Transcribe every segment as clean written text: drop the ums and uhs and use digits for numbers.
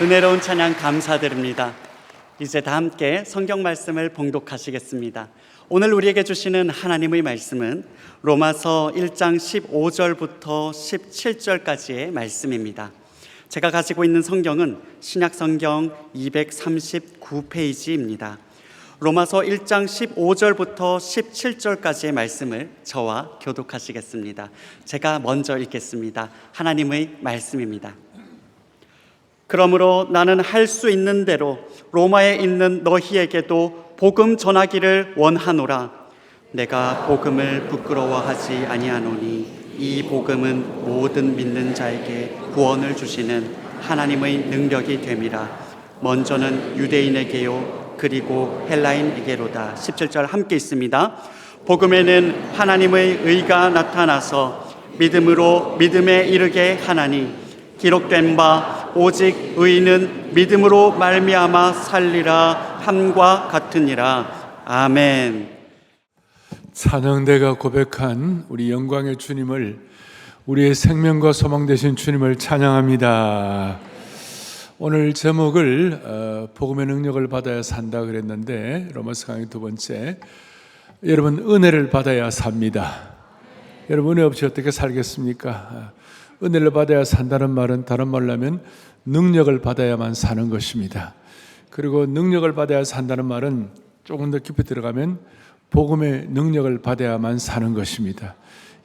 은혜로운 찬양 감사드립니다. 이제 다 함께 성경 말씀을 봉독하시겠습니다. 오늘 우리에게 주시는 하나님의 말씀은 로마서 1장 15절부터 17절까지의 말씀입니다. 제가 가지고 있는 성경은 신약성경 239페이지입니다. 로마서 1장 15절부터 17절까지의 말씀을 저와 교독하시겠습니다. 제가 먼저 읽겠습니다. 하나님의 말씀입니다. 그러므로 나는 할 수 있는 대로 로마에 있는 너희에게도 복음 전하기를 원하노라. 내가 복음을 부끄러워하지 아니하노니 이 복음은 모든 믿는 자에게 구원을 주시는 하나님의 능력이 됨이라. 먼저는 유대인에게요 그리고 헬라인에게로다. 17절 함께 있습니다. 복음에는 하나님의 의가 나타나서 믿음으로 믿음에 이르게 하나니 기록된 바 오직 의인은 믿음으로 말미암아 살리라 함과 같으니라. 아멘. 찬양대가 고백한 우리 영광의 주님을, 우리의 생명과 소망 되신 주님을 찬양합니다. 오늘 제목을 복음의 능력을 받아야 산다 그랬는데, 로마서 강의 두 번째, 여러분 은혜를 받아야 삽니다. 여러분 은혜 없이 어떻게 살겠습니까? 은혜를 받아야 산다는 말은 다른 말로 하면 능력을 받아야만 사는 것입니다. 그리고 능력을 받아야 산다는 말은 조금 더 깊이 들어가면 복음의 능력을 받아야만 사는 것입니다.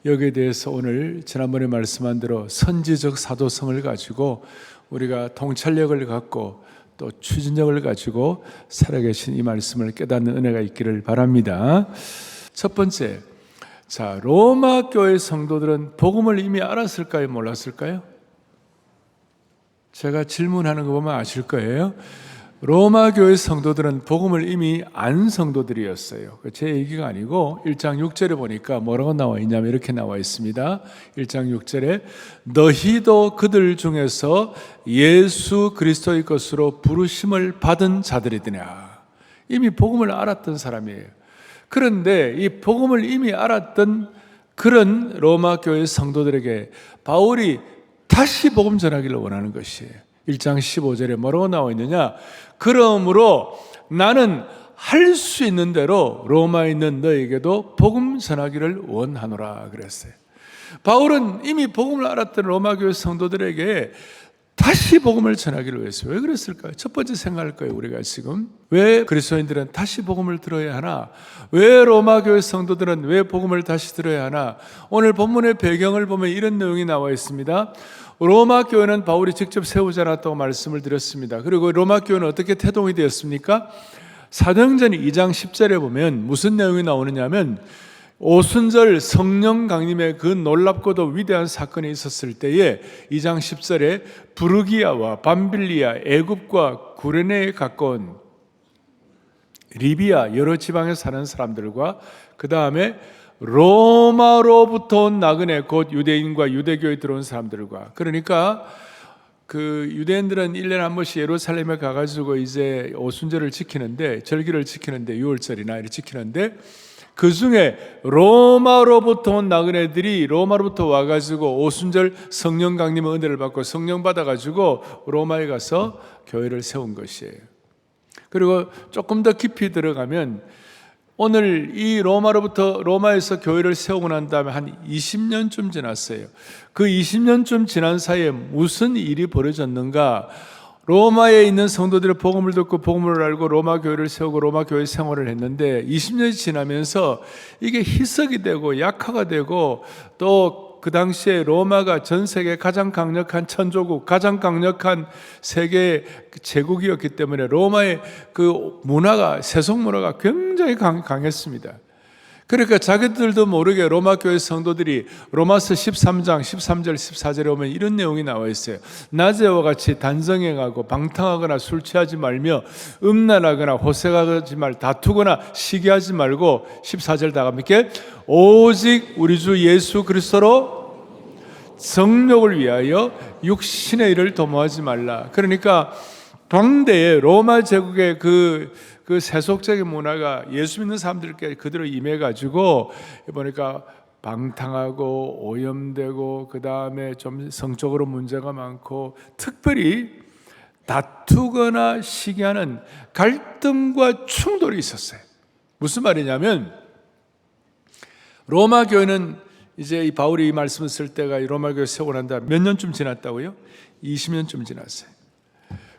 여기에 대해서 오늘 지난번에 말씀한 대로 선지적 사도성을 가지고 우리가 통찰력을 갖고 또 추진력을 가지고 살아계신 이 말씀을 깨닫는 은혜가 있기를 바랍니다. 첫 번째, 자, 로마 교회 성도들은 복음을 이미 알았을까요? 몰랐을까요? 제가 질문하는 거 보면 아실 거예요. 로마 교회 성도들은 복음을 이미 안 성도들이었어요. 제 얘기가 아니고 1장 6절에 보니까 뭐라고 나와 있냐면 이렇게 나와 있습니다. 1장 6절에 너희도 그들 중에서 예수 그리스도의 것으로 부르심을 받은 자들이더냐. 이미 복음을 알았던 사람이에요. 그런데 이 복음을 이미 알았던 그런 로마 교회 성도들에게 바울이 다시 복음 전하기를 원하는 것이에요. 1장 15절에 뭐라고 나와 있느냐? 그러므로 나는 할 수 있는 대로 로마에 있는 너에게도 복음 전하기를 원하노라 그랬어요. 바울은 이미 복음을 알았던 로마 교회 성도들에게 다시 복음을 전하기를 위해서. 왜 그랬을까요? 첫 번째 생각할 거예요. 우리가 지금 왜 그리스도인들은 다시 복음을 들어야 하나? 왜 로마 교회 성도들은 왜 복음을 다시 들어야 하나? 오늘 본문의 배경을 보면 이런 내용이 나와 있습니다. 로마 교회는 바울이 직접 세우지 않았다고 말씀을 드렸습니다. 그리고 로마 교회는 어떻게 태동이 되었습니까? 사도행전 2장 10절에 보면 무슨 내용이 나오느냐 하면 오순절 성령 강림의 그 놀랍고도 위대한 사건이 있었을 때에 2장 10절에 부르기아와 밤빌리아, 애굽과 구레네에 가까운 리비아 여러 지방에 사는 사람들과 그 다음에 로마로부터 온 나그네 곧 유대인과 유대교에 들어온 사람들과, 그러니까 그 유대인들은 1년에 한 번씩 예루살렘에 가가지고 이제 오순절을 지키는데, 절기를 지키는데, 6월절이나 이렇게 지키는데 그 중에 로마로부터 온 나그네들이 로마로부터 와가지고 오순절 성령 강림의 은혜를 받고 성령 받아가지고 로마에 가서 교회를 세운 것이에요. 그리고 조금 더 깊이 들어가면 오늘 이 로마에서 교회를 세우고 난 다음에 한 20년쯤 지났어요. 그 20년쯤 지난 사이에 무슨 일이 벌어졌는가? 로마에 있는 성도들의 복음을 듣고 복음을 알고 로마 교회를 세우고 로마 교회 생활을 했는데 20년이 지나면서 이게 희석이 되고 약화가 되고 또 그 당시에 로마가 전 세계 가장 강력한 천조국, 가장 강력한 세계 제국이었기 때문에 로마의 그 문화가, 세속 문화가 굉장히 강했습니다. 그러니까 자기들도 모르게 로마 교회 성도들이 로마서 13장 13절 14절에 오면 이런 내용이 나와 있어요. 낮에와 같이 단성행하고 방탕하거나 술 취하지 말며 음란하거나 호색하지 말, 다투거나 시기하지 말고 14절 다 함께 오직 우리 주 예수 그리스도로 정욕을 위하여 육신의 일을 도모하지 말라. 그러니까 당대의 로마 제국의 그 세속적인 문화가 예수 믿는 사람들께 그대로 임해가지고 보니까 방탕하고 오염되고 그 다음에 좀 성적으로 문제가 많고 특별히 다투거나 시기하는 갈등과 충돌이 있었어요. 무슨 말이냐면 로마 교회는 이제 이 바울이 이 말씀을 쓸 때가 이 로마 교회 세우고 난 다음 몇 년쯤 지났다고요? 20년쯤 지났어요.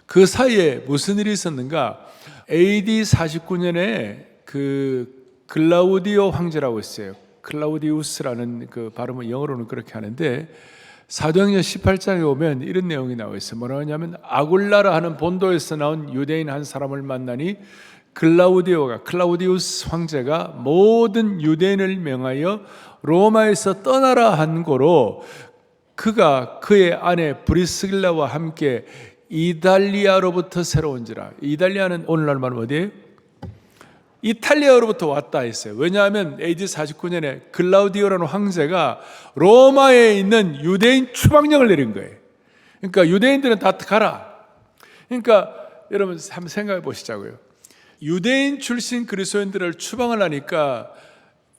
그 사이에 무슨 일이 있었는가? AD 49년에 그 클라우디오 황제라고 있어요. 클라우디우스라는 그 발음은 영어로는 그렇게 하는데 사도행전 18장에 오면 이런 내용이 나와 있어요. 뭐라고 하냐면 아굴라라 하는 본도에서 나온 유대인 한 사람을 만나니 클라우디우스 황제가 모든 유대인을 명하여 로마에서 떠나라 한 고로 그가 그의 아내 브리스길라와 함께 이달리아로부터 새로 온지라. 이달리아는 오늘날 말하면 어디예요? 이탈리아로부터 왔다 했어요. 왜냐하면 AD 49년에 클라우디오라는 황제가 로마에 있는 유대인 추방령을 내린 거예요. 그러니까 유대인들은 다 가라. 그러니까 여러분 한번 생각해 보시자고요. 유대인 출신 그리스도인들을 추방을 하니까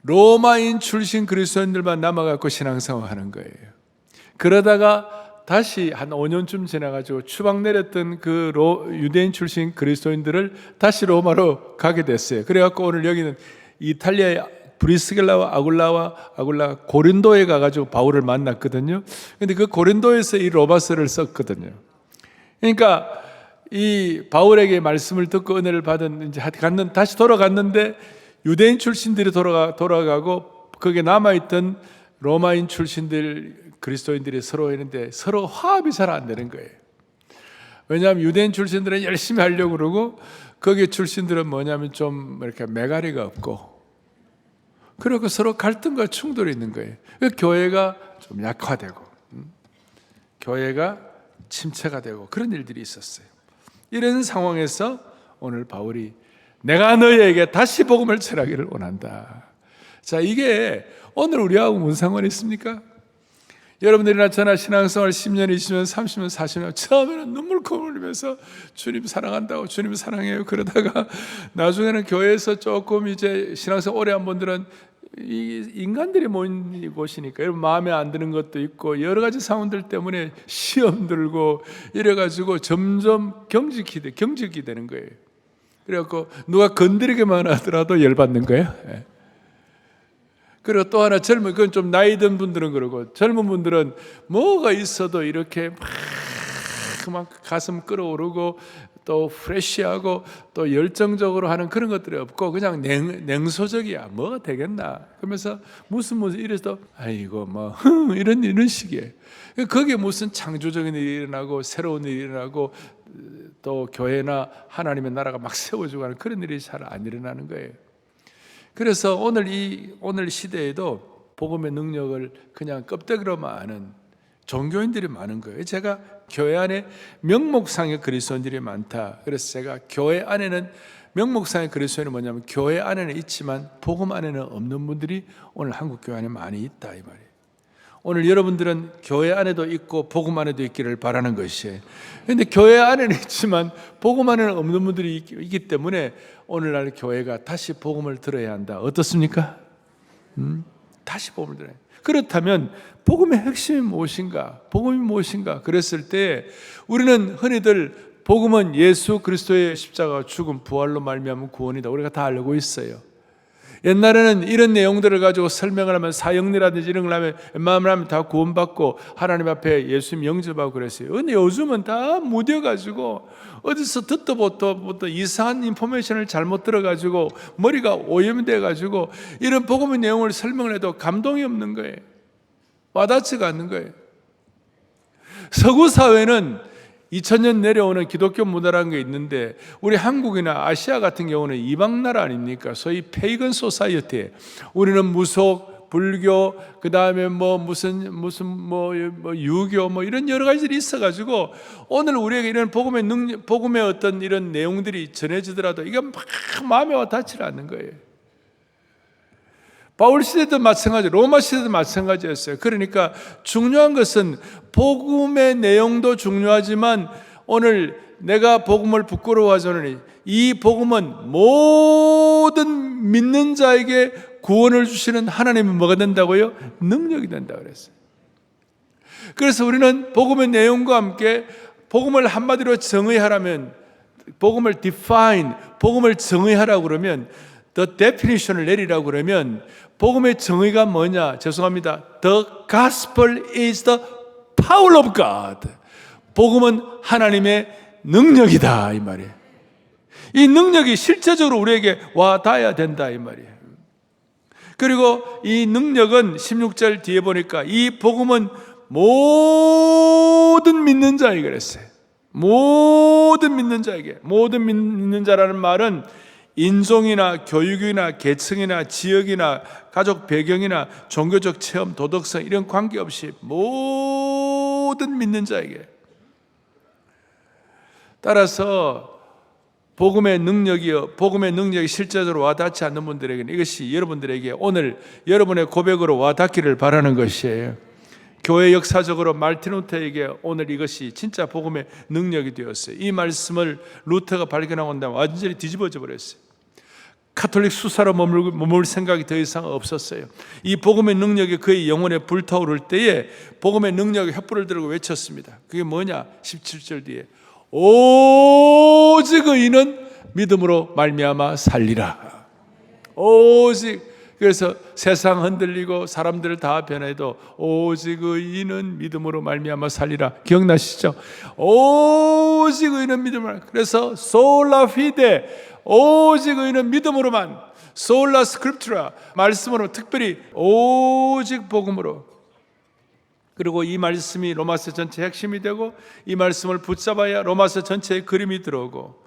로마인 출신 그리스도인들만 남아갖고 신앙생활 하는 거예요. 그러다가 다시 한 5년쯤 지나가지고 추방 내렸던 그 유대인 출신 그리스도인들을 다시 로마로 가게 됐어요. 그래갖고 오늘 여기는 이탈리아의 브리스길라와 아굴라 고린도에 가가지고 바울을 만났거든요. 근데 그 고린도에서 이 로마서를 썼거든요. 그러니까 이 바울에게 말씀을 듣고 은혜를 받은 이제 다시 돌아갔는데 유대인 출신들이 돌아가고 거기에 남아있던 로마인 출신들 그리스도인들이 서로 있는데 서로 화합이 잘 안 되는 거예요. 왜냐하면 유대인 출신들은 열심히 하려고 그러고 거기 출신들은 뭐냐면 좀 이렇게 매가리가 없고 그리고 서로 갈등과 충돌이 있는 거예요. 교회가 좀 약화되고 교회가 침체가 되고 그런 일들이 있었어요. 이런 상황에서 오늘 바울이 내가 너희에게 다시 복음을 전하기를 원한다. 자, 이게 오늘 우리하고 무슨 상관이 있습니까? 여러분들이나 저나 신앙생활 10년, 20년, 30년, 40년 처음에는 눈물콧물 흘리면서 주님 사랑한다고 주님 사랑해요. 그러다가 나중에는 교회에서 조금 이제 신앙생활 오래 한 분들은 이 인간들이 모인 곳이니까 여러분 마음에 안 드는 것도 있고 여러 가지 상황들 때문에 시험 들고 이래가지고 점점 경직이 되는 거예요. 그래갖고 누가 건드리기만 하더라도 열받는 거예요. 그리고 또 하나 그건 좀 나이 든 분들은 그러고 젊은 분들은 뭐가 있어도 이렇게 막 가슴 끓어오르고 또 프레시하고 또 열정적으로 하는 그런 것들이 없고 그냥 냉소적이야. 뭐가 되겠나? 그러면서 무슨 이래서 아이고 뭐 이런 식이에요. 거기에 무슨 창조적인 일이 일어나고 새로운 일이 일어나고 또 교회나 하나님의 나라가 막 세워지고 하는 그런 일이 잘 안 일어나는 거예요. 그래서 오늘 시대에도 복음의 능력을 그냥 껍데기로만 아는 종교인들이 많은 거예요. 제가 교회 안에 명목상의 그리스도인들이 많다. 그래서 제가 교회 안에는 명목상의 그리스도인은 뭐냐면 교회 안에는 있지만 복음 안에는 없는 분들이 오늘 한국 교회 안에 많이 있다 이 말이에요. 오늘 여러분들은 교회 안에도 있고 복음 안에도 있기를 바라는 것이에요. 그런데 교회 안에는 있지만 복음 안에는 없는 분들이 있기 때문에 오늘날 교회가 다시 복음을 들어야 한다. 어떻습니까? 다시 복음을 들어야 한다. 그렇다면 복음의 핵심이 무엇인가? 복음이 무엇인가? 그랬을 때 우리는 흔히들 복음은 예수 그리스도의 십자가 죽음 부활로 말미암은 구원이다. 우리가 다 알고 있어요. 옛날에는 이런 내용들을 가지고 설명을 하면 사형리라든지 이런 걸 하면 웬만하면 하면 다 구원받고 하나님 앞에 예수님 영접하고 그랬어요. 근데 요즘은 다 무뎌가지고 어디서 듣도 보도 이상한 인포메이션을 잘못 들어가지고 머리가 오염돼가지고 이런 복음의 내용을 설명을 해도 감동이 없는 거예요. 와닿지가 않는 거예요. 서구 사회는 2000년 내려오는 기독교 문화라는 게 있는데 우리 한국이나 아시아 같은 경우는 이방 나라 아닙니까? 소위 페이건 소사이어티. 우리는 무속, 불교, 그 다음에 무슨 유교 이런 여러 가지들이 있어가지고 오늘 우리에게 이런 복음의 어떤 이런 내용들이 전해지더라도 이게 막 마음에 와 닿지 않는 거예요. 바울 시대도 마찬가지, 로마 시대도 마찬가지였어요. 그러니까 중요한 것은 복음의 내용도 중요하지만 오늘 내가 복음을 부끄러워하지 않으니 이 복음은 모든 믿는 자에게 구원을 주시는 하나님이 뭐가 된다고요? 능력이 된다고 그랬어요. 그래서 우리는 복음의 내용과 함께 복음을 한마디로 정의하라면, 복음을 define, 복음을 정의하라고 그러면, the definition을 내리라고 그러면 복음의 정의가 뭐냐? 죄송합니다. The gospel is the power of God. 복음은 하나님의 능력이다 이 말이에요. 이 능력이 실제적으로 우리에게 와 닿아야 된다 이 말이에요. 그리고 이 능력은 16절 뒤에 보니까 이 복음은 모든 믿는 자에게 그랬어요. 모든 믿는 자에게. 모든 믿는 자라는 말은 인종이나 교육이나 계층이나 지역이나 가족 배경이나 종교적 체험, 도덕성 이런 관계없이 모든 믿는 자에게. 따라서 복음의 능력이 실제적으로 와닿지 않는 분들에게는 이것이 여러분들에게 오늘 여러분의 고백으로 와닿기를 바라는 것이에요. 교회 역사적으로 마르틴 루터에게 오늘 이것이 진짜 복음의 능력이 되었어요. 이 말씀을 루터가 발견하고 나면 완전히 뒤집어져 버렸어요. 카톨릭 수사로 머물 생각이 더 이상 없었어요. 이 복음의 능력이 그의 영혼에 불타오를 때에 복음의 능력의 횃불을 들고 외쳤습니다. 그게 뭐냐? 17절 뒤에 오직 의인은 믿음으로 말미암아 살리라. 오직. 그래서 세상 흔들리고 사람들 다 변해도 오직 의인은 믿음으로 말미암아 살리라. 기억나시죠? 오직 의인은 믿음으로. 그래서 sola fide, 오직 의인은 믿음으로만, sola scriptura, 말씀으로, 특별히 오직 복음으로. 그리고 이 말씀이 로마서 전체의 핵심이 되고 이 말씀을 붙잡아야 로마서 전체의 그림이 들어오고,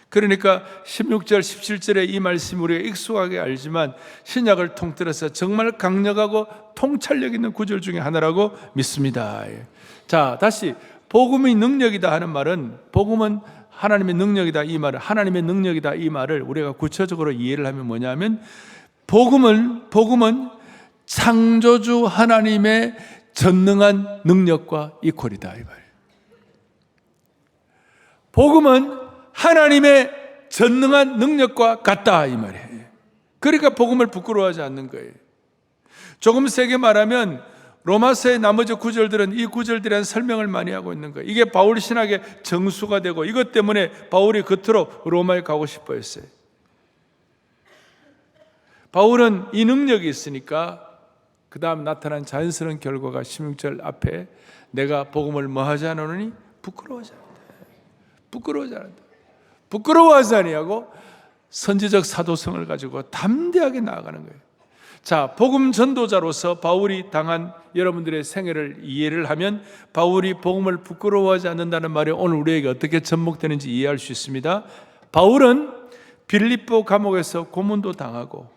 그러니까 16절 17절에 이 말씀이 우리가 익숙하게 알지만 신약을 통틀어서 정말 강력하고 통찰력 있는 구절 중에 하나라고 믿습니다. 자, 다시 복음이 능력이다 하는 말은, 복음은 하나님의 능력이다 이 말은, 하나님의 능력이다 이 말을 우리가 구체적으로 이해를 하면 뭐냐면, 복음은 창조주 하나님의 전능한 능력과 이퀄이다 이 말이에요. 복음은 하나님의 전능한 능력과 같다 이 말이에요. 그러니까 복음을 부끄러워하지 않는 거예요. 조금 세게 말하면 로마서의 나머지 구절들은 이 구절들에 대한 설명을 많이 하고 있는 거예요. 이게 바울 신학의 정수가 되고, 이것 때문에 바울이 그토록 로마에 가고 싶어 했어요. 바울은 이 능력이 있으니까 그 다음 나타난 자연스러운 결과가 16절 앞에 내가 복음을 뭐하지 않으니 부끄러워하지 않는다. 부끄러워하지 않는다. 부끄러워하지 아니하고 선지적 사도성을 가지고 담대하게 나아가는 거예요. 자, 복음 전도자로서 바울이 당한 여러분들의 생애를 이해를 하면 바울이 복음을 부끄러워하지 않는다는 말이 오늘 우리에게 어떻게 접목되는지 이해할 수 있습니다. 바울은 빌립보 감옥에서 고문도 당하고,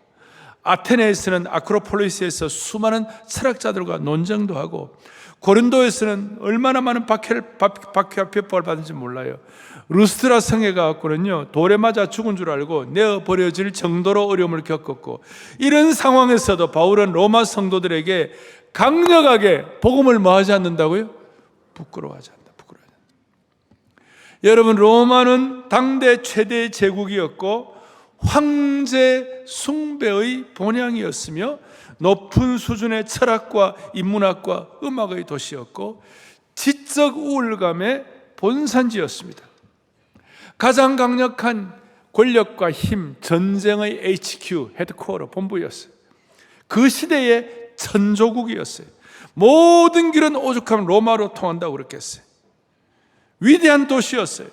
아테네에서는 아크로폴리스에서 수많은 철학자들과 논쟁도 하고, 고린도에서는 얼마나 많은 박해와 핍박을 받은지 몰라요. 루스트라 성에 가갖고는요, 돌에 맞아 죽은 줄 알고 내어버려질 정도로 어려움을 겪었고, 이런 상황에서도 바울은 로마 성도들에게 강력하게 복음을 뭐하지 않는다고요? 부끄러워하지 않는다. 부끄러워하지 않는다. 여러분, 로마는 당대 최대의 제국이었고 황제 숭배의 본향이었으며 높은 수준의 철학과 인문학과 음악의 도시였고 지적 우월감의 본산지였습니다. 가장 강력한 권력과 힘, 전쟁의 HQ, 헤드쿼터, 본부였어요. 그 시대의 천조국이었어요. 모든 길은 오죽하면 로마로 통한다고 그랬겠어요. 위대한 도시였어요.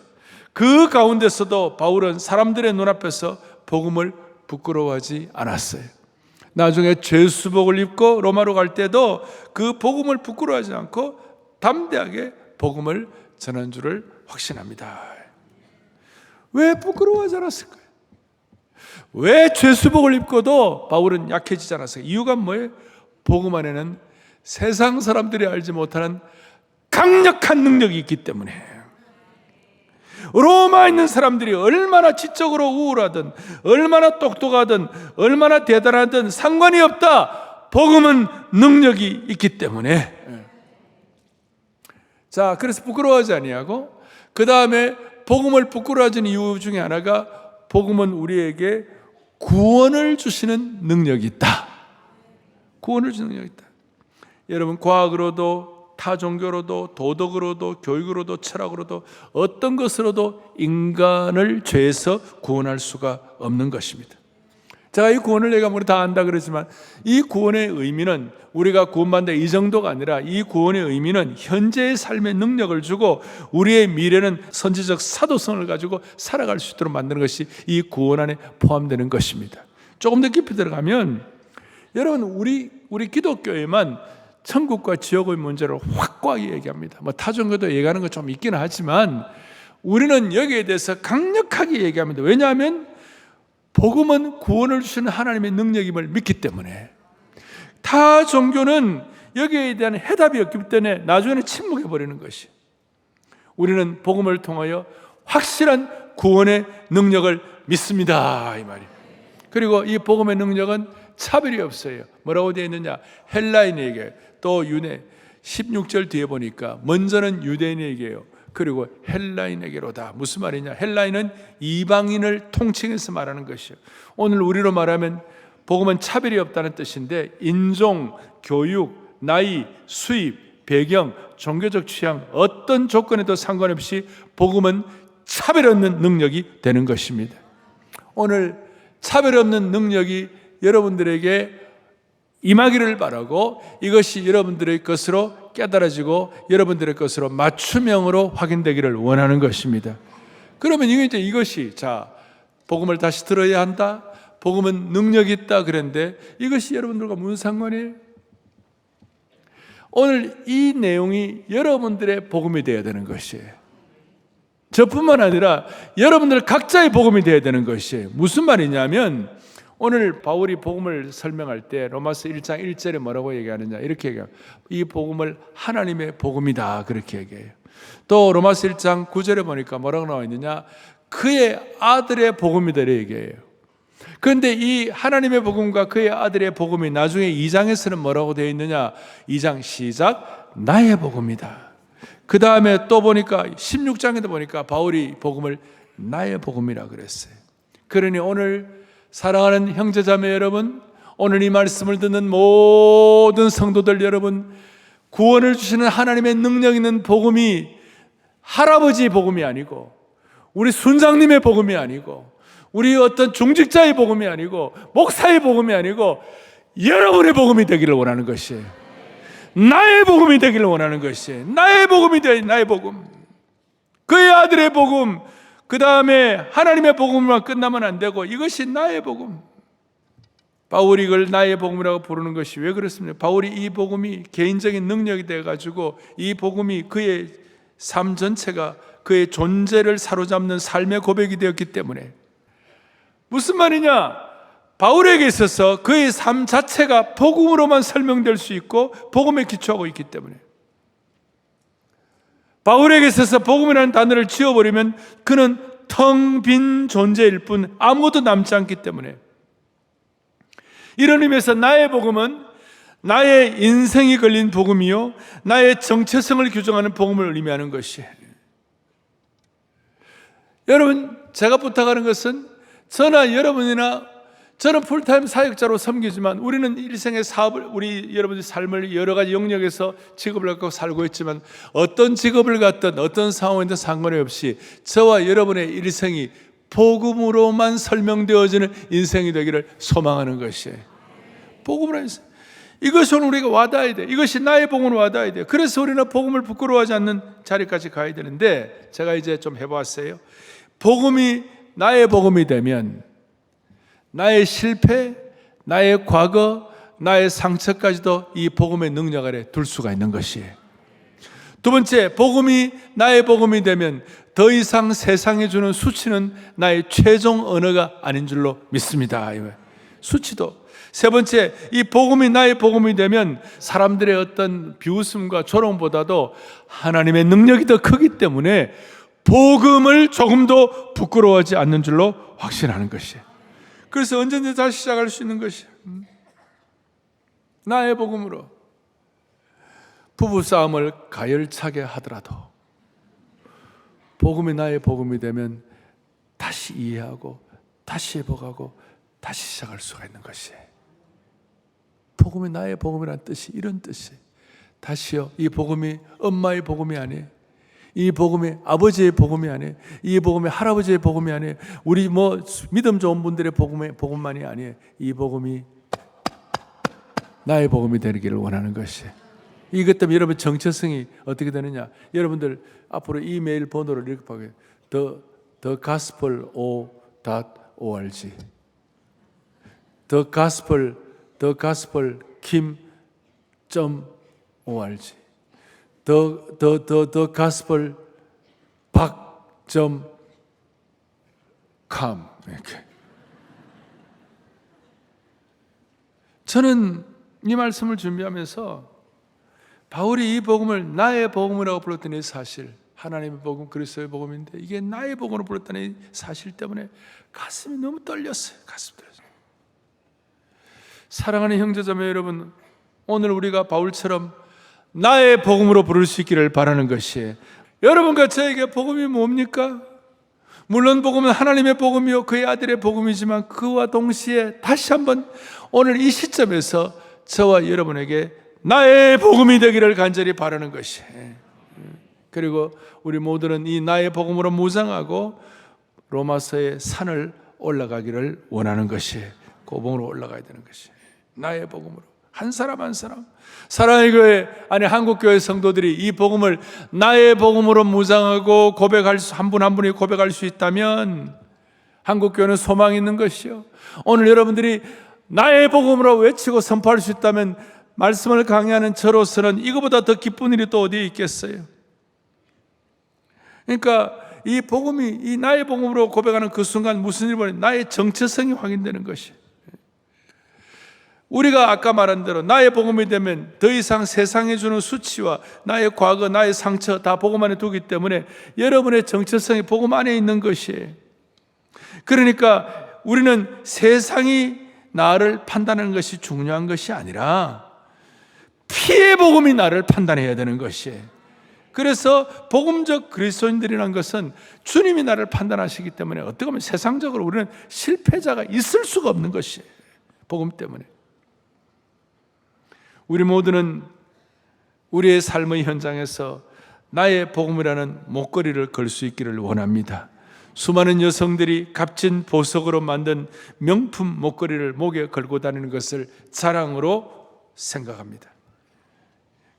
그 가운데서도 바울은 사람들의 눈앞에서 복음을 부끄러워하지 않았어요. 나중에 죄수복을 입고 로마로 갈 때도 그 복음을 부끄러워하지 않고 담대하게 복음을 전한 줄을 확신합니다. 왜 부끄러워하지 않았을까요? 왜 죄수복을 입고도 바울은 약해지지 않았을까요? 이유가 뭐예요? 복음 안에는 세상 사람들이 알지 못하는 강력한 능력이 있기 때문에. 로마에 있는 사람들이 얼마나 지적으로 우월하든 얼마나 똑똑하든 얼마나 대단하든 상관이 없다. 복음은 능력이 있기 때문에. 자, 그래서 부끄러워하지 아니하고, 그 다음에 복음을 부끄러워하는 이유 중에 하나가 복음은 우리에게 구원을 주시는 능력이 있다. 구원을 주는 능력이 있다. 여러분, 과학으로도 타 종교로도 도덕으로도 교육으로도 철학으로도 어떤 것으로도 인간을 죄에서 구원할 수가 없는 것입니다. 제가 이 구원을 내가 우리 다 안다 그러지만 이 구원의 의미는 우리가 구원받는다 이 정도가 아니라 이 구원의 의미는 현재의 삶의 능력을 주고 우리의 미래는 선지적 사도성을 가지고 살아갈 수 있도록 만드는 것이 이 구원 안에 포함되는 것입니다. 조금 더 깊이 들어가면 여러분 우리 기독교에만 천국과 지옥의 문제를 확고하게 얘기합니다. 뭐 타종교도 얘기하는 것 좀 있기는 하지만 우리는 여기에 대해서 강력하게 얘기합니다. 왜냐하면 복음은 구원을 주시는 하나님의 능력임을 믿기 때문에. 타 종교는 여기에 대한 해답이 없기 때문에 나중에는 침묵해버리는 것이. 우리는 복음을 통하여 확실한 구원의 능력을 믿습니다 이 말이에요. 그리고 이 복음의 능력은 차별이 없어요. 뭐라고 되어 있느냐? 헬라인에게 또 유대 16절 뒤에 보니까 먼저는 유대인에게요. 그리고 헬라인에게로다. 무슨 말이냐? 헬라인은 이방인을 통칭해서 말하는 것이요. 오늘 우리로 말하면 복음은 차별이 없다는 뜻인데 인종, 교육, 나이, 수입, 배경, 종교적 취향 어떤 조건에도 상관없이 복음은 차별 없는 능력이 되는 것입니다. 오늘 차별 없는 능력이 여러분들에게 임하기를 바라고 이것이 여러분들의 것으로 깨달아지고 여러분들의 것으로 맞춤형으로 확인되기를 원하는 것입니다. 그러면 이것이 복음을 다시 들어야 한다. 복음은 능력이 있다 그랬는데 이것이 여러분들과 무슨 상관이에요? 오늘 이 내용이 여러분들의 복음이 되어야 되는 것이에요. 저뿐만 아니라 여러분들 각자의 복음이 되어야 되는 것이에요. 무슨 말이냐면 오늘 바울이 복음을 설명할 때 로마서 1장 1절에 뭐라고 얘기하느냐 이렇게 얘기해요. 이 복음을 하나님의 복음이다 그렇게 얘기해요. 또 로마서 1장 9절에 보니까 뭐라고 나와 있느냐 그의 아들의 복음이다 얘기해요. 그런데 이 하나님의 복음과 그의 아들의 복음이 나중에 2장에서는 뭐라고 되어 있느냐 2장 시작 나의 복음이다. 그 다음에 또 보니까 16장에도 보니까 바울이 복음을 나의 복음이라 그랬어요. 그러니 오늘 사랑하는 형제자매 여러분, 오늘 이 말씀을 듣는 모든 성도들 여러분, 구원을 주시는 하나님의 능력 있는 복음이 할아버지 복음이 아니고 우리 순장님의 복음이 아니고 우리 어떤 중직자의 복음이 아니고 목사의 복음이 아니고 여러분의 복음이 되기를 원하는 것이에요. 나의 복음이 되기를 원하는 것이에요. 나의 복음이 되어 나의 복음. 그의 아들의 복음, 그 다음에 하나님의 복음만 끝나면 안 되고 이것이 나의 복음. 바울이 이걸 나의 복음이라고 부르는 것이 왜 그렇습니까? 바울이 이 복음이 개인적인 능력이 되어가지고 이 복음이 그의 삶 전체가 그의 존재를 사로잡는 삶의 고백이 되었기 때문에. 무슨 말이냐? 바울에게 있어서 그의 삶 자체가 복음으로만 설명될 수 있고 복음에 기초하고 있기 때문에. 바울에게 있어서 복음이라는 단어를 지워버리면 그는 텅 빈 존재일 뿐 아무것도 남지 않기 때문에. 이런 의미에서 나의 복음은 나의 인생이 걸린 복음이요 나의 정체성을 규정하는 복음을 의미하는 것이에요. 여러분, 제가 부탁하는 것은 저나 여러분이나 저는 풀타임 사역자로 섬기지만 우리는 일생의 사업을 우리 여러분의 삶을 여러 가지 영역에서 직업을 갖고 살고 있지만 어떤 직업을 갖든 어떤 상황에든 상관이 없이 저와 여러분의 일생이 복음으로만 설명되어지는 인생이 되기를 소망하는 것이에요. 복음으로 인생. 이것이 오늘 우리가 와닿아야 돼. 이것이 나의 복음으로 와닿아야 돼. 그래서 우리는 복음을 부끄러워하지 않는 자리까지 가야 되는데 제가 이제 좀 해봤어요. 복음이 나의 복음이 되면 나의 실패, 나의 과거, 나의 상처까지도 이 복음의 능력 아래 둘 수가 있는 것이에요. 두 번째, 복음이 나의 복음이 되면 더 이상 세상에 주는 수치는 나의 최종 언어가 아닌 줄로 믿습니다. 수치도. 세 번째, 이 복음이 나의 복음이 되면 사람들의 어떤 비웃음과 조롱보다도 하나님의 능력이 더 크기 때문에 복음을 조금도 부끄러워하지 않는 줄로 확신하는 것이에요. 그래서 언제든지 다시 시작할 수 있는 것이에요. 나의 복음으로 부부싸움을 가열차게 하더라도 복음이 나의 복음이 되면 다시 이해하고 다시 회복하고 다시 시작할 수가 있는 것이에요. 복음이 나의 복음이라는 뜻이 이런 뜻이에요. 다시요. 이 복음이 엄마의 복음이 아니에요. 이 복음이 아버지의 복음이 아니에요. 이 복음이 할아버지의 복음이 아니에요. 우리 믿음 좋은 분들의 복음만이 아니에요. 이 복음이 나의 복음이 되기를 원하는 것이에요. 이것 때문에 여러분 정체성이 어떻게 되느냐? 여러분들 앞으로 이메일 번호를 이렇게 봐요. thegospel.org thegospel.kim.org the gospel 박.com 이렇게. 저는 이 말씀을 준비하면서 바울이 이 복음을 나의 복음이라고 불렀던 이 사실, 하나님의 복음, 그리스도의 복음인데 이게 나의 복음으로 불렀다는 이 사실 때문에 가슴이 너무 떨렸어요. 가슴 떨렸어요. 사랑하는 형제자매 여러분, 오늘 우리가 바울처럼 나의 복음으로 부를 수 있기를 바라는 것이에요. 여러분과 저에게 복음이 뭡니까? 물론 복음은 하나님의 복음이요 그의 아들의 복음이지만 그와 동시에 다시 한번 오늘 이 시점에서 저와 여러분에게 나의 복음이 되기를 간절히 바라는 것이에요. 그리고 우리 모두는 이 나의 복음으로 무장하고 로마서의 산을 올라가기를 원하는 것이에요. 고봉으로 올라가야 되는 것이에요. 나의 복음으로 한 사람 한 사람, 사랑의 교회 안에 한국교회 성도들이 이 복음을 나의 복음으로 무장하고 고백할 수, 한 분 한 분이 고백할 수 있다면 한국교회는 소망이 있는 것이요. 오늘 여러분들이 나의 복음으로 외치고 선포할 수 있다면 말씀을 강의하는 저로서는 이거보다 더 기쁜 일이 또 어디에 있겠어요? 그러니까 이 복음이, 이 나의 복음으로 고백하는 그 순간 무슨 일이 벌어요? 나의 정체성이 확인되는 것이에요. 우리가 아까 말한 대로 나의 복음이 되면 더 이상 세상에 주는 수치와 나의 과거, 나의 상처 다 복음 안에 두기 때문에 여러분의 정체성이 복음 안에 있는 것이에요. 그러니까 우리는 세상이 나를 판단하는 것이 중요한 것이 아니라 피의 복음이 나를 판단해야 되는 것이에요. 그래서 복음적 그리스도인들이라는 것은 주님이 나를 판단하시기 때문에 어떻게 보면 세상적으로 우리는 실패자가 있을 수가 없는 것이에요. 복음 때문에. 우리 모두는 우리의 삶의 현장에서 나의 복음이라는 목걸이를 걸 수 있기를 원합니다. 수많은 여성들이 값진 보석으로 만든 명품 목걸이를 목에 걸고 다니는 것을 자랑으로 생각합니다.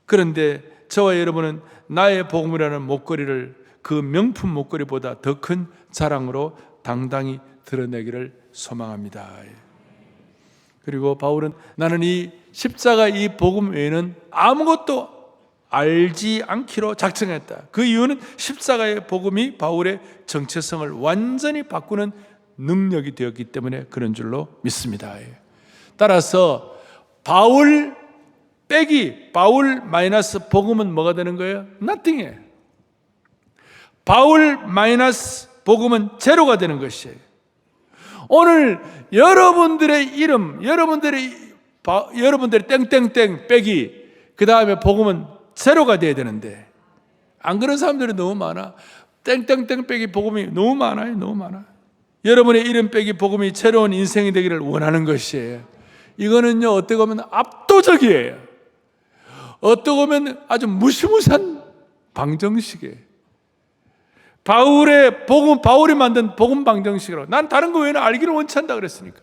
그런데 저와 여러분은 나의 복음이라는 목걸이를 그 명품 목걸이보다 더 큰 자랑으로 당당히 드러내기를 소망합니다. 그리고 바울은 나는 이 십자가 이 복음 외에는 아무것도 알지 않기로 작정했다. 그 이유는 십자가의 복음이 바울의 정체성을 완전히 바꾸는 능력이 되었기 때문에 그런 줄로 믿습니다. 따라서 바울 빼기 바울 마이너스 복음은 뭐가 되는 거예요? nothing이에요. 바울 마이너스 복음은 제로가 되는 것이에요. 오늘 여러분들의 이름, 여러분들의 땡땡땡 빼기 그 다음에 복음은 제로가 돼야 되는데 안 그런 사람들이 너무 많아. 땡땡땡 빼기 복음이 너무 많아요. 너무 많아. 여러분의 이름 빼기 복음이 새로운 인생이 되기를 원하는 것이에요. 이거는요 어떻게 보면 압도적이에요. 어떻게 보면 아주 무시무시한 방정식이에요. 바울의 복음, 바울이 만든 복음 방정식으로 난 다른 거 외에는 알기를 원치 않다 그랬으니까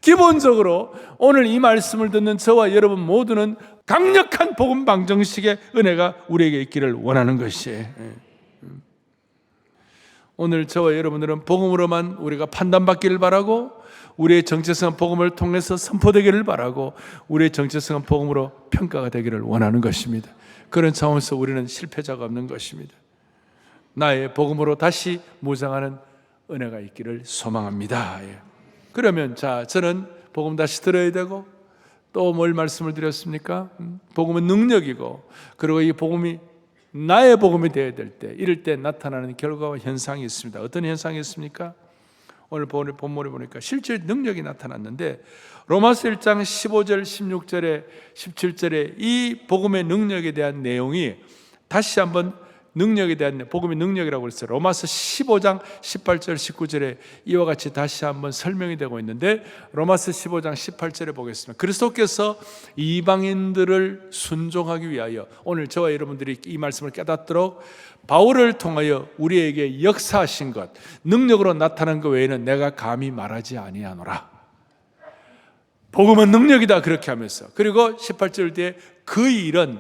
기본적으로 오늘 이 말씀을 듣는 저와 여러분 모두는 강력한 복음 방정식의 은혜가 우리에게 있기를 원하는 것이에요. 오늘 저와 여러분들은 복음으로만 우리가 판단받기를 바라고 우리의 정체성은 복음을 통해서 선포되기를 바라고 우리의 정체성은 복음으로 평가가 되기를 원하는 것입니다. 그런 차원에서 우리는 실패자가 없는 것입니다. 나의 복음으로 다시 무장하는 은혜가 있기를 소망합니다. 그러면 저는 복음 다시 들어야 되고 또 뭘 말씀을 드렸습니까? 복음은 능력이고 그리고 이 복음이 나의 복음이 되어야 될 때 이럴 때 나타나는 결과와 현상이 있습니다. 어떤 현상이 있습니까? 오늘 본문에 보니까 실제 능력이 나타났는데 로마서 1장 15절, 16절에 17절에 이 복음의 능력에 대한 내용이 다시 한번 능력에 대한 복음의 능력이라고 그랬어요. 로마서 15장 18절 19절에 이와 같이 다시 한번 설명이 되고 있는데, 로마서 15장 18절에 보겠습니다. 그리스도께서 이방인들을 순종하기 위하여, 오늘 저와 여러분들이 이 말씀을 깨닫도록 바울을 통하여 우리에게 역사하신 것, 능력으로 나타난 것 외에는 내가 감히 말하지 아니하노라. 복음은 능력이다, 그렇게 하면서. 그리고 18절 뒤에 그 일은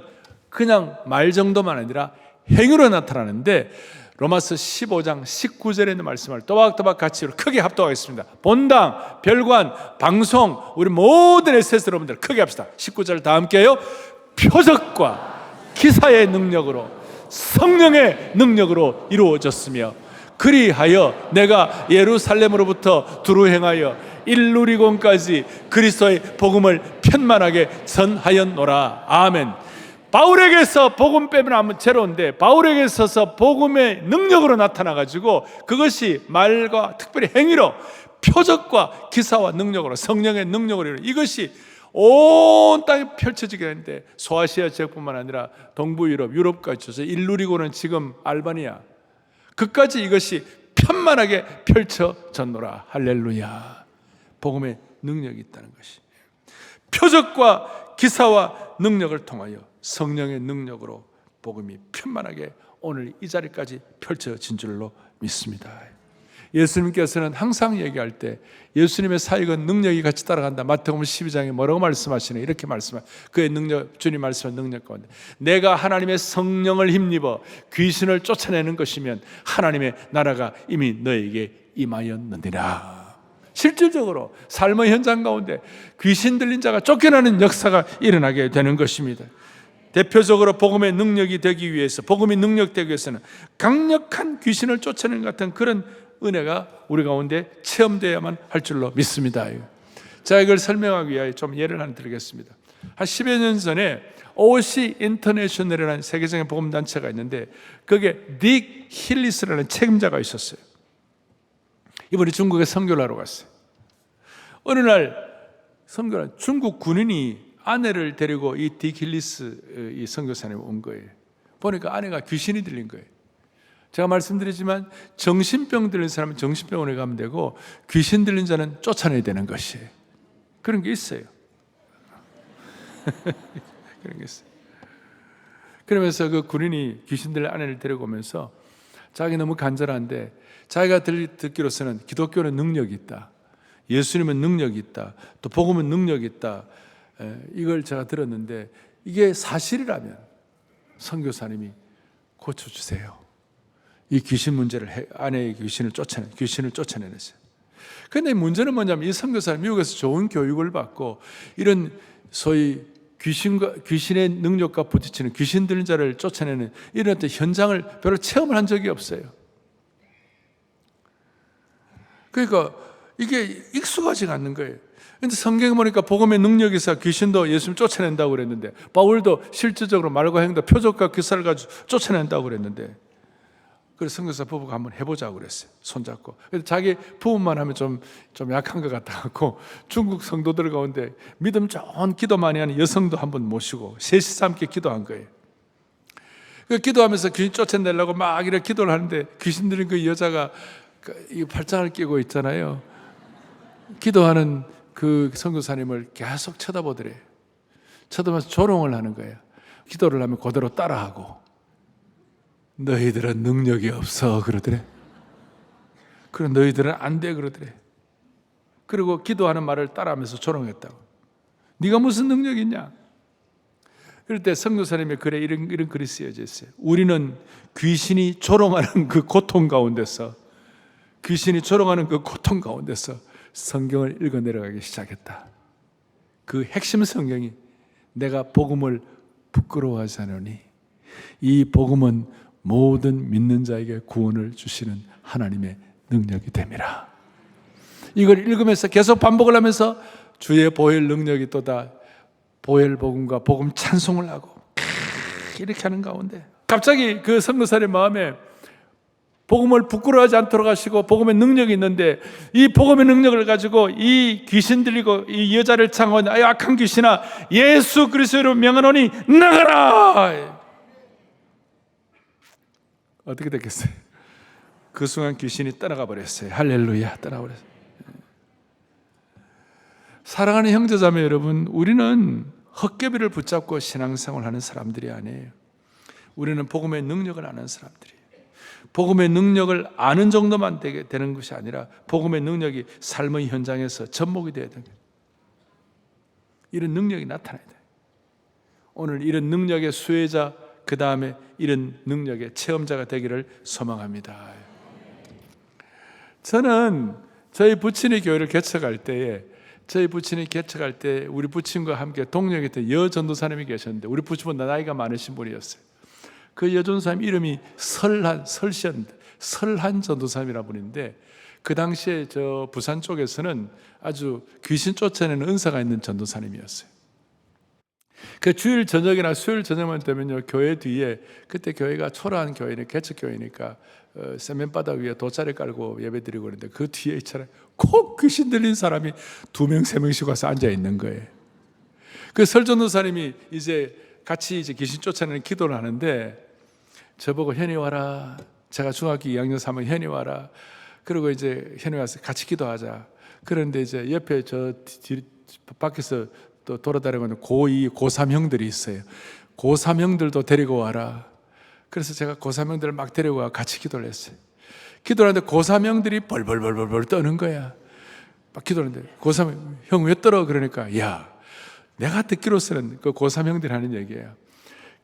그냥 말 정도만 아니라 행위로 나타나는데, 로마서 15장 19절에 있는 말씀을 또박또박 같이 크게 합독하겠습니다. 본당, 별관, 방송, 우리 모든 에세스 여러분들 크게 합시다. 19절 다 함께요. 표적과 기사의 능력으로, 성령의 능력으로 이루어졌으며, 그리하여 내가 예루살렘으로부터 두루 행하여 일루리곤까지 그리스도의 복음을 편만하게 전하였노라. 아멘. 바울에게서 복음 빼면 아무 제로인데, 바울에게 있어서 복음의 능력으로 나타나가지고 그것이 말과 특별히 행위로, 표적과 기사와 능력으로, 성령의 능력으로, 이것이 온 땅에 펼쳐지게 되는데, 소아시아 지역뿐만 아니라 동부 유럽, 유럽까지 줘서 일루리고는 지금 알바니아, 그까지 이것이 편만하게 펼쳐졌노라. 할렐루야. 복음의 능력이 있다는 것이, 표적과 기사와 능력을 통하여 성령의 능력으로 복음이 편만하게 오늘 이 자리까지 펼쳐진 줄로 믿습니다. 예수님께서는 항상 얘기할 때 예수님의 사역은 능력이 같이 따라간다. 마태복음 12장에 뭐라고 말씀하시냐, 이렇게 말씀하시죠. 그의 능력, 주님 말씀한 능력 가운데 내가 하나님의 성령을 힘입어 귀신을 쫓아내는 것이면 하나님의 나라가 이미 너에게 임하였느니라. 실질적으로 삶의 현장 가운데 귀신 들린 자가 쫓겨나는 역사가 일어나게 되는 것입니다. 대표적으로 복음의 능력이 되기 위해서, 복음이 능력되기 위해서는 강력한 귀신을 쫓아내는 같은 그런 은혜가 우리 가운데 체험되어야만 할 줄로 믿습니다. 자, 이걸 설명하기 위하여 좀 예를 하나 드리겠습니다. 한 10여 년 전에 OC 인터내셔널이라는 세계적인 복음단체가 있는데, 거기에 딕 힐리스라는 책임자가 있었어요. 이번에 중국에 선교를 하러 갔어요. 어느 날 선교를, 중국 군인이 아내를 데리고 이 딕 힐리스 이 선교사님 온 거예요. 보니까 아내가 귀신이 들린 거예요. 제가 말씀드리지만 정신병 들린 사람은 정신병원에 가면 되고, 귀신 들린 자는 쫓아내야 되는 것이에요. 그런 게 있어요. 그런 게 있어요. 그러면서 그 군인이 귀신 들린 아내를 데리고 오면서 자기 너무 간절한데, 자기가 듣기로서는 기독교는 능력이 있다, 예수님은 능력이 있다, 또 복음은 능력이 있다, 이걸 제가 들었는데, 이게 사실이라면 선교사님이 고쳐주세요. 이 귀신 문제를, 아내의 귀신을 쫓아내냈어요. 그런데 문제는 뭐냐면, 이 선교사님 미국에서 좋은 교육을 받고 이런 소위 귀신의 능력과 부딪히는, 귀신 들린 자를 쫓아내는 이런 현장을 별로 체험을 한 적이 없어요. 그러니까 이게 익숙하지가 않는 거예요. 그런데 성경에 보니까 복음의 능력이 있어 귀신도 예수님 쫓아낸다고 그랬는데, 바울도 실질적으로 말과 행동, 표적과 기사를 가지고 쫓아낸다고 그랬는데, 그래서 선교사 부부가 한번 해보자고 그랬어요. 손잡고. 그래서 자기 부부만 하면 좀 약한 것 같아갖고 중국 성도들 가운데 믿음 좋은 기도 많이 하는 여성도 한번 모시고 셋이서 함께 기도한 거예요. 그 기도하면서 귀신 쫓아내려고 막 이렇게 기도를 하는데, 귀신 들린 그 여자가 이 팔짱을 끼고 있잖아요. 기도하는 그 선교사님을 계속 쳐다보더래. 쳐다보면서 조롱을 하는 거예요. 기도를 하면 그대로 따라하고, 너희들은 능력이 없어 그러더래. 그리고 너희들은 안 돼 그러더래. 그리고 기도하는 말을 따라하면서 조롱했다고. 네가 무슨 능력이 있냐? 그럴 때 선교사님의 글에 이런 글이 쓰여져 있어요. 우리는 귀신이 조롱하는 그 고통 가운데서, 성경을 읽어 내려가기 시작했다. 그 핵심 성경이 내가 복음을 부끄러워하지 않으니 이 복음은 모든 믿는 자에게 구원을 주시는 하나님의 능력이 됨이라. 이걸 읽으면서 계속 반복을 하면서 주의 보혈 능력이 또다, 보혈 복음과 복음 찬송을 하고 이렇게 하는 가운데 갑자기 그 선교사의 마음에 복음을 부끄러워하지 않도록 하시고 복음의 능력이 있는데, 이 복음의 능력을 가지고 이 귀신 들리고 이 여자를 창한 악한 귀신아, 예수 그리스도로 명하노니 나가라. 어떻게 됐겠어요? 그 순간 귀신이 떠나가 버렸어요. 할렐루야, 떠나가 버렸어요. 사랑하는 형제자매 여러분, 우리는 헛개비를 붙잡고 신앙생활을 하는 사람들이 아니에요. 우리는 복음의 능력을 아는 사람들이에요. 복음의 능력을 아는 정도만 되는 것이 아니라 복음의 능력이 삶의 현장에서 접목이 되어야 되는 거예요. 이런 능력이 나타나야 돼요. 오늘 이런 능력의 수혜자, 그 다음에 이런 능력의 체험자가 되기를 소망합니다. 저는 저희 부친의 교회를 개척할 때에 우리 부친과 함께 동역했던 여전도사님이 계셨는데, 우리 부친보다 나이가 많으신 분이었어요. 그 여전도사님 이름이 설한 전도사님이라는 분인데, 그 당시에 저 부산 쪽에서는 아주 귀신 쫓아내는 은사가 있는 전도사님이었어요. 그 주일 저녁이나 수요일 저녁만 되면요, 교회 뒤에, 그때 교회가 초라한 교회니 개척 교회니까 세면바닥 위에 돗자리 깔고 예배드리고 그러는데, 그 뒤에 있잖아요, 꼭 귀신 들린 사람이 2명 3명씩 와서 앉아 있는 거예요. 그 설전도사님이 이제 같이 이제 귀신 쫓아내는 기도를 하는데, 저보고 현이 와라. 제가 중학교 2학년 3학년 현이 와라. 그리고 이제 현이 와서 같이 기도하자. 그런데 이제 옆에 저 밖에서 또 돌아다니고 있는 고2, 고3 형들이 있어요. 고3 형들도 데리고 와라. 그래서 제가 고3 형들을 막 데리고 와 같이 기도를 했어요. 기도를 하는데 고3 형들이 벌벌 떠는 거야. 막 기도하는데 고3 형 왜 떨어? 그러니까, 야, 내가 듣기로서는 그 고3 형들이 하는 얘기예요.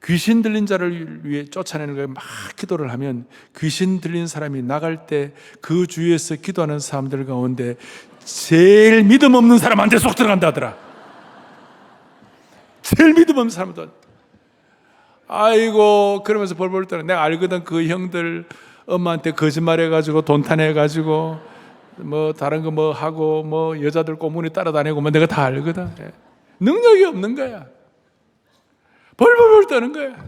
귀신 들린 자를 위해 쫓아내는 거에 막 기도를 하면 귀신 들린 사람이 나갈 때 그 주위에서 기도하는 사람들 가운데 제일 믿음 없는 사람한테 쏙 들어간다 하더라. 제일 믿음 없는 사람들. 아이고, 그러면서 벌벌 떠는, 내가 알거든. 그 형들 엄마한테 거짓말해가지고 돈 타내가지고 뭐 다른 거 뭐 하고 뭐 여자들 꼬문이 따라다니고 뭐 내가 다 알거든. 능력이 없는 거야. 벌벌벌 떠는 거야.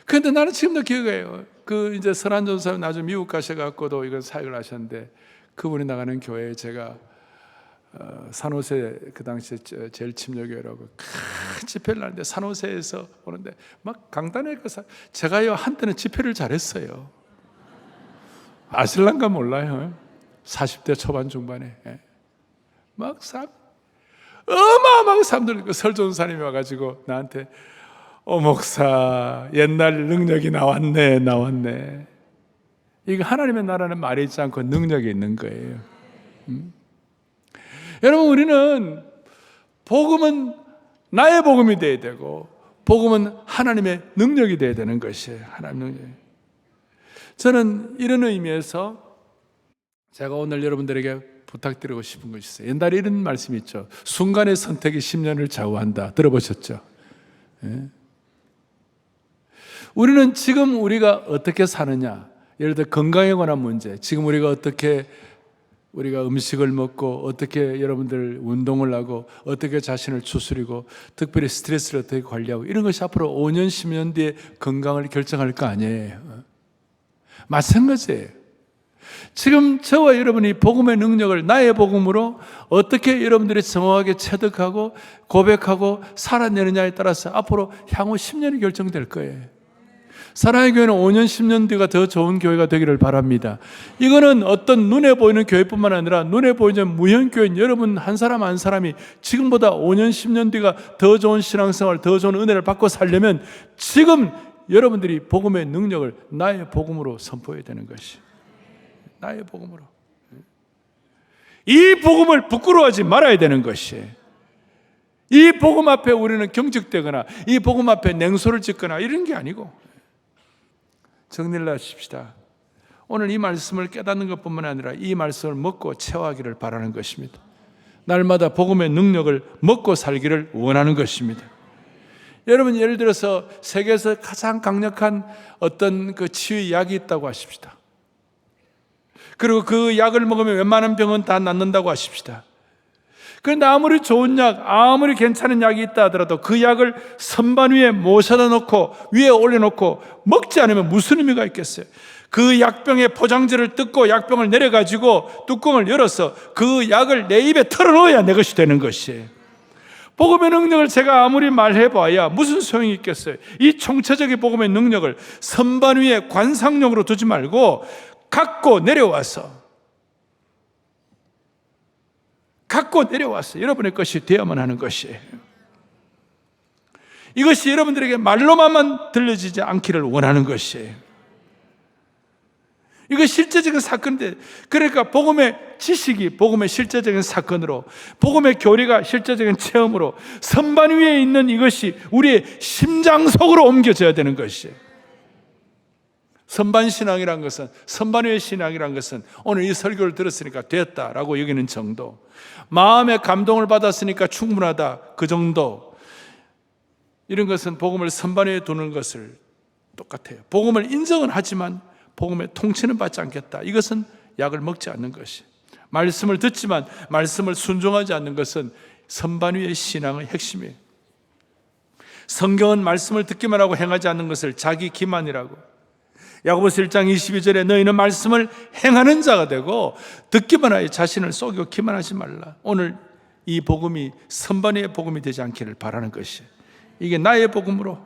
그런데 나는 지금도 기억해요. 그 이제 설한 전사님 나중에 미국 가셔갖고도 이건 사역을 하셨는데, 그분이 나가는 교회에 제가 산호세, 그 당시에 제일 침략교회라고 큰 집회를 하는데, 산호세에서 오는데 막 강단에 가서, 제가요 한때는 집회를 잘했어요. 아실란가 몰라요. 40대 초반 중반에 막 어마어마하게 사람들, 그 설전사님이 와가지고 나한테, 목사, 옛날 능력이 나왔네. 이거 하나님의 나라는 말이 있지 않고 능력이 있는 거예요. 여러분, 우리는 복음은 나의 복음이 되어야 되고, 복음은 하나님의 능력이 되어야 되는 것이에요. 하나님 능력. 저는 이런 의미에서 제가 오늘 여러분들에게 부탁드리고 싶은 것이 있어요. 옛날에 이런 말씀이 있죠. 순간의 선택이 10년을 좌우한다. 들어보셨죠? 예? 우리는 지금 우리가 어떻게 사느냐, 예를 들어 건강에 관한 문제, 지금 우리가 어떻게 우리가 음식을 먹고, 어떻게 여러분들 운동을 하고, 어떻게 자신을 추스리고, 특별히 스트레스를 어떻게 관리하고, 이런 것이 앞으로 5년, 10년 뒤에 건강을 결정할 거 아니에요. 마찬가지예요. 지금 저와 여러분이 복음의 능력을 나의 복음으로 어떻게 여러분들이 정확하게 체득하고 고백하고 살아내느냐에 따라서 앞으로 향후 10년이 결정될 거예요. 사랑의 교회는 5년, 10년 뒤가 더 좋은 교회가 되기를 바랍니다. 이거는 어떤 눈에 보이는 교회뿐만 아니라 눈에 보이는 무형교회인 여러분 한 사람 한 사람이 지금보다 5년, 10년 뒤가 더 좋은 신앙생활, 더 좋은 은혜를 받고 살려면 지금 여러분들이 복음의 능력을 나의 복음으로 선포해야 되는 것이, 나의 복음으로. 이 복음을 부끄러워하지 말아야 되는 것이, 이 복음 앞에 우리는 경직되거나 이 복음 앞에 냉소를 짓거나 이런 게 아니고, 정리를 하십시다. 오늘 이 말씀을 깨닫는 것뿐만 아니라 이 말씀을 먹고 체화하기를 바라는 것입니다. 날마다 복음의 능력을 먹고 살기를 원하는 것입니다. 여러분, 예를 들어서 세계에서 가장 강력한 어떤 그 치유의 약이 있다고 하십시다. 그리고 그 약을 먹으면 웬만한 병은 다 낫는다고 하십시다. 그런데 아무리 좋은 약, 아무리 괜찮은 약이 있다 하더라도 그 약을 선반 위에 모셔다 놓고 위에 올려놓고 먹지 않으면 무슨 의미가 있겠어요? 그 약병의 포장지를 뜯고 약병을 내려가지고 뚜껑을 열어서 그 약을 내 입에 털어넣어야 내 것이 되는 것이에요. 복음의 능력을 제가 아무리 말해봐야 무슨 소용이 있겠어요? 이 총체적인 복음의 능력을 선반 위에 관상용으로 두지 말고 갖고 내려와서 여러분의 것이 되어야만 하는 것이에요. 이것이 여러분들에게 말로만 들려지지 않기를 원하는 것이에요. 이거 실제적인 사건인데, 그러니까 복음의 지식이 복음의 실제적인 사건으로, 복음의 교리가 실제적인 체험으로 선반 위에 있는 이것이 우리의 심장 속으로 옮겨져야 되는 것이에요. 선반 위의 신앙이란 것은 오늘 이 설교를 들었으니까 됐다라고 여기는 정도, 마음의 감동을 받았으니까 충분하다 그 정도, 이런 것은 복음을 선반 위에 두는 것을 똑같아요. 복음을 인정은 하지만 복음의 통치는 받지 않겠다. 이것은 약을 먹지 않는 것이, 말씀을 듣지만 말씀을 순종하지 않는 것은 선반 위의 신앙의 핵심이에요. 성경은 말씀을 듣기만 하고 행하지 않는 것을 자기 기만이라고, 야고보서 1장 22절에 너희는 말씀을 행하는 자가 되고 듣기만 하여 자신을 속이고 기만하지 말라. 오늘 이 복음이 선반 위의 복음이 되지 않기를 바라는 것이에요. 이게 나의 복음으로.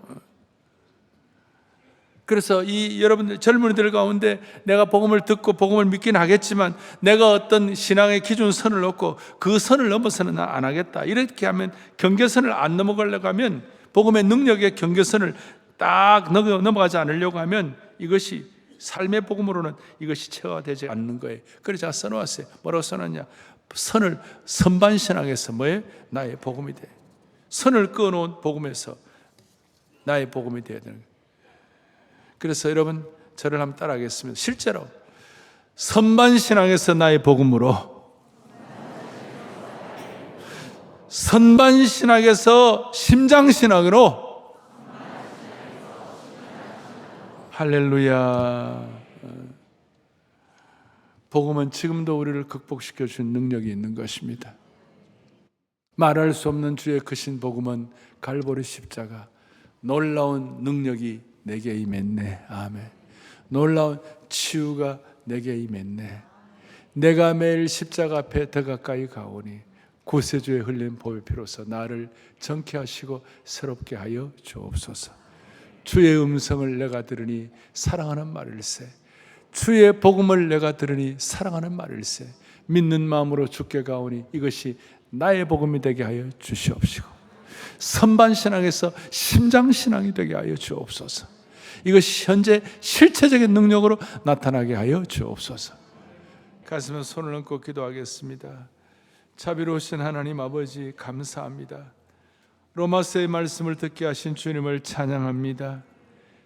그래서 이 여러분들 젊은이들 가운데 내가 복음을 듣고 복음을 믿긴 하겠지만 내가 어떤 신앙의 기준선을 놓고 그 선을 넘어서는 난 안 하겠다, 이렇게 하면, 경계선을 안 넘어가려고 하면, 복음의 능력의 경계선을 딱 넘어가지 않으려고 하면 이것이 삶의 복음으로는 이것이 체화되지 않는 거예요. 그래서 제가 써놓았어요. 뭐라고 써놨냐? 선반신앙에서 뭐예요? 나의 복음이 돼. 선을 끊어놓은 복음에서 나의 복음이 되어야 되는 거예요. 그래서 여러분 저를 한번 따라하겠습니다. 실제로 선반신앙에서 나의 복음으로, 선반신앙에서 심장신앙으로, 할렐루야. 복음은 지금도 우리를 극복시켜 준 능력이 있는 것입니다. 말할 수 없는 주의 크신 복음은 갈보리 십자가, 놀라운 능력이 내게 임했네. 아멘. 놀라운 치유가 내게 임했네. 내가 매일 십자가 앞에 더 가까이 가오니 구세주에 흘린 보혈 피로서 나를 정케 하시고 새롭게 하여 주옵소서. 주의 음성을 내가 들으니 사랑하는 말일세. 주의 복음을 내가 들으니 사랑하는 말일세. 믿는 마음으로 주께 가오니 이것이 나의 복음이 되게 하여 주시옵시고, 선반신앙에서 심장신앙이 되게 하여 주옵소서. 이것이 현재 실체적인 능력으로 나타나게 하여 주옵소서. 가슴에 손을 얹고 기도하겠습니다. 자비로우신 하나님 아버지, 감사합니다. 로마서의 말씀을 듣게 하신 주님을 찬양합니다.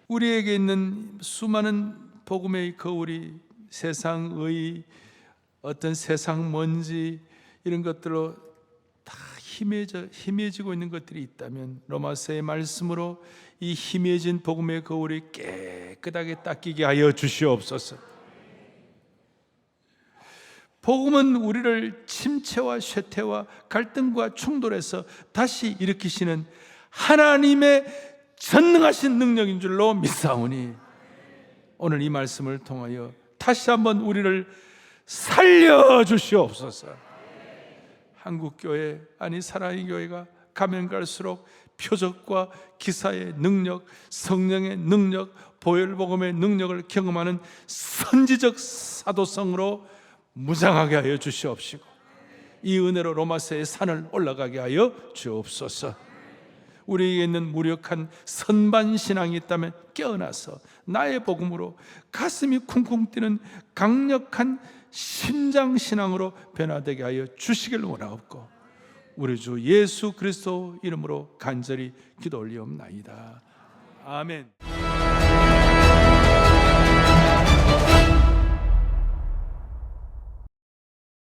우리에게 있는 수많은 복음의 거울이 세상의 어떤 세상 먼지 이런 것들로 다 희미해지고 있는 것들이 있다면, 로마서의 말씀으로 이 희미해진 복음의 거울이 깨끗하게 닦이게 하여 주시옵소서. 복음은 우리를 침체와 쇠퇴와 갈등과 충돌에서 다시 일으키시는 하나님의 전능하신 능력인 줄로 믿사오니, 오늘 이 말씀을 통하여 다시 한번 우리를 살려주시옵소서. 한국교회, 아니 사랑의 교회가 가면 갈수록 표적과 기사의 능력, 성령의 능력, 보혈복음의 능력을 경험하는 선지적 사도성으로 무장하게 하여 주시옵시고, 이 은혜로 로마서의 산을 올라가게 하여 주옵소서. 우리에게 있는 무력한 선반신앙이 있다면 깨어나서 나의 복음으로 가슴이 쿵쿵 뛰는 강력한 심장신앙으로 변화되게 하여 주시길 원하옵고, 우리 주 예수 그리스도 이름으로 간절히 기도 올리옵나이다. 아멘.